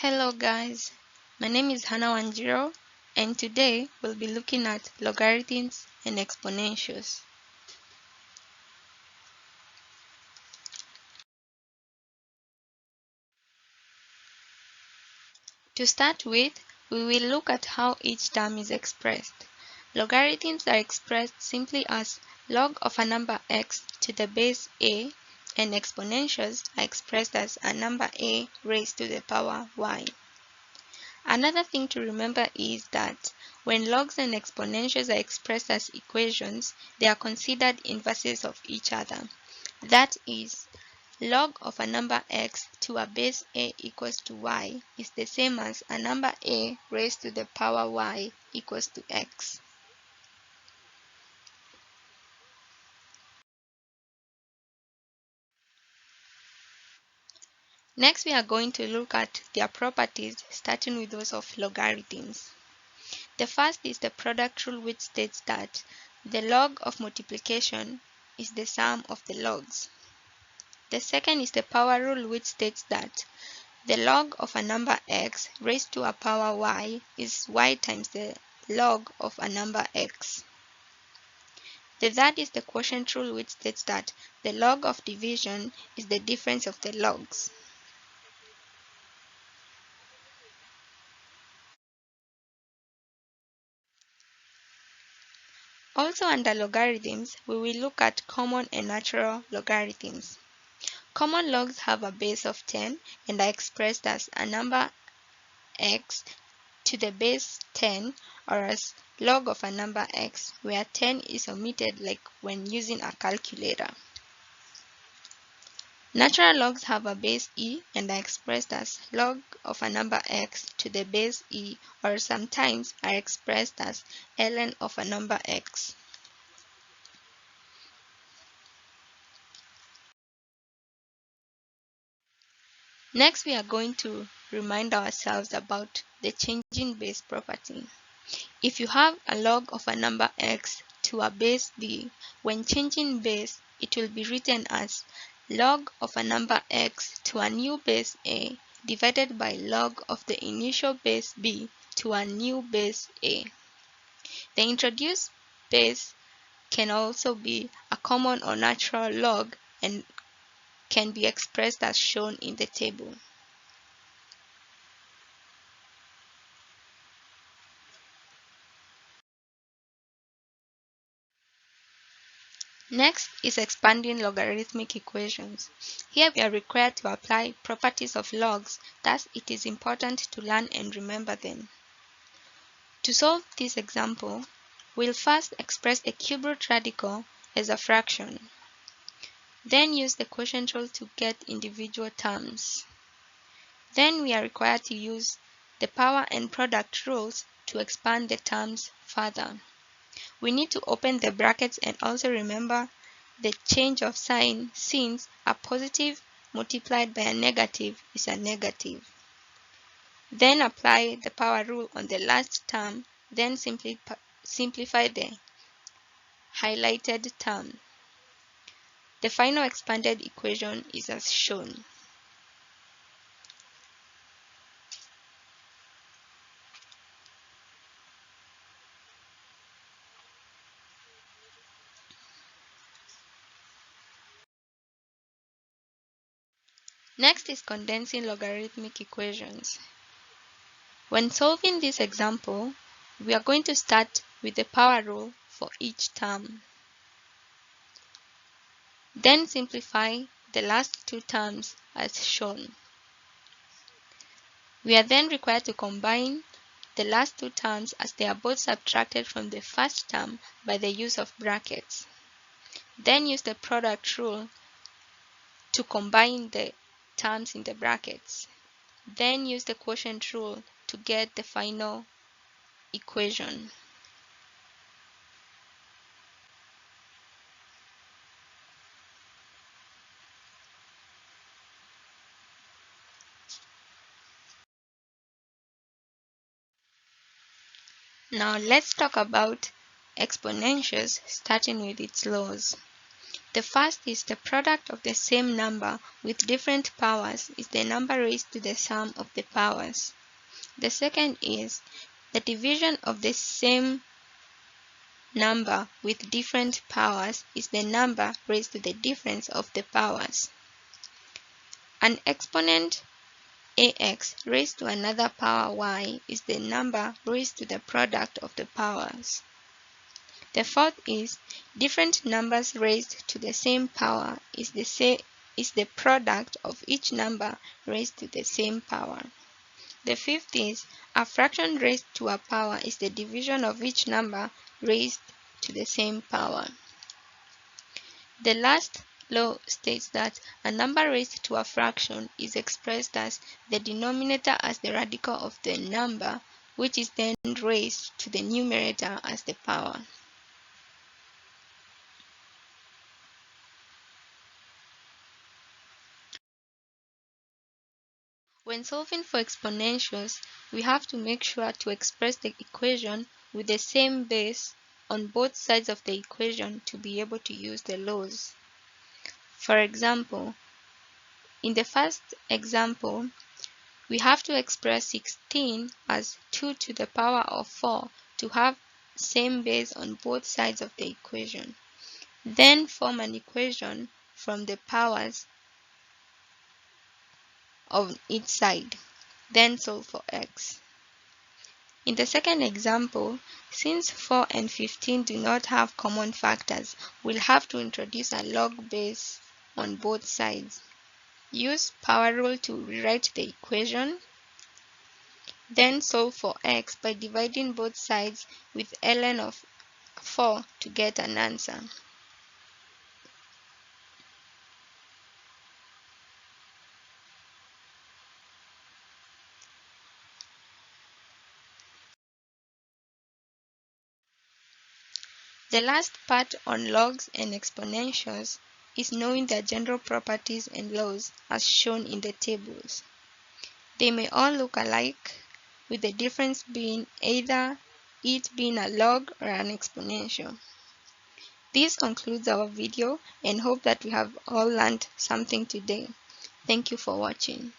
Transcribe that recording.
Hello guys, my name is Hannah Wanjiro and today we'll be looking at logarithms and exponentials. To start with, we will look at how each term is expressed. Logarithms are expressed simply as log of a number x to the base a, and exponentials are expressed as a number a raised to the power y. Another thing to remember is that when logs and exponentials are expressed as equations, they are considered inverses of each other. That is, log of a number x to a base a equals to y is the same as a number a raised to the power y equals to x. Next, we are going to look at their properties, starting with those of logarithms. The first is the product rule, which states that the log of multiplication is the sum of the logs. The second is the power rule, which states that the log of a number x raised to a power y is y times the log of a number x. The third is the quotient rule, which states that the log of division is the difference of the logs. Also under logarithms, we will look at common and natural logarithms. Common logs have a base of 10 and are expressed as a number x to the base 10, or as log of a number x, where 10 is omitted like when using a calculator. Natural logs have a base e and are expressed as log of a number x to the base e, or sometimes are expressed as ln of a number x. Next, we are going to remind ourselves about the changing base property. If you have a log of a number x to a base b, when changing base, it will be written as log of a number x to a new base a divided by log of the initial base b to a new base a. The introduced base can also be a common or natural log and can be expressed as shown in the table. Next is expanding logarithmic equations. Here we are required to apply properties of logs, thus it is important to learn and remember them. To solve this example, we'll first express a cube root radical as a fraction. Then use the quotient rule to get individual terms. Then we are required to use the power and product rules to expand the terms further. We need to open the brackets and also remember the change of sign, since a positive multiplied by a negative is a negative. Then apply the power rule on the last term, then simplify the highlighted term. The final expanded equation is as shown. Next is condensing logarithmic equations. When solving this example, we are going to start with the power rule for each term. Then simplify the last two terms as shown. We are then required to combine the last two terms as they are both subtracted from the first term by the use of brackets. Then use the product rule to combine the terms in the brackets. Then use the quotient rule to get the final equation. Now let's talk about exponentials, starting with its laws. The first is the product of the same number with different powers is the number raised to the sum of the powers. The second is the division of the same number with different powers is the number raised to the difference of the powers. An exponent ax raised to another power y is the number raised to the product of the powers. The fourth is different numbers raised to the same power is the product of each number raised to the same power. The fifth is a fraction raised to a power is the division of each number raised to the same power. The last law states that a number raised to a fraction is expressed as the denominator as the radical of the number, which is then raised to the numerator as the power. When solving for exponentials, we have to make sure to express the equation with the same base on both sides of the equation to be able to use the laws. For example, in the first example, we have to express 16 as 2 to the power of 4 to have same base on both sides of the equation. Then form an equation from the powers of each side. Then solve for x. In the second example, since 4 and 15 do not have common factors, we'll have to introduce a log base on both sides. Use power rule to rewrite the equation. Then solve for x by dividing both sides with ln of 4 to get an answer. The last part on logs and exponentials is knowing their general properties and laws as shown in the tables. They may all look alike, with the difference being either it being a log or an exponential. This concludes our video and hope that we have all learned something today. Thank you for watching.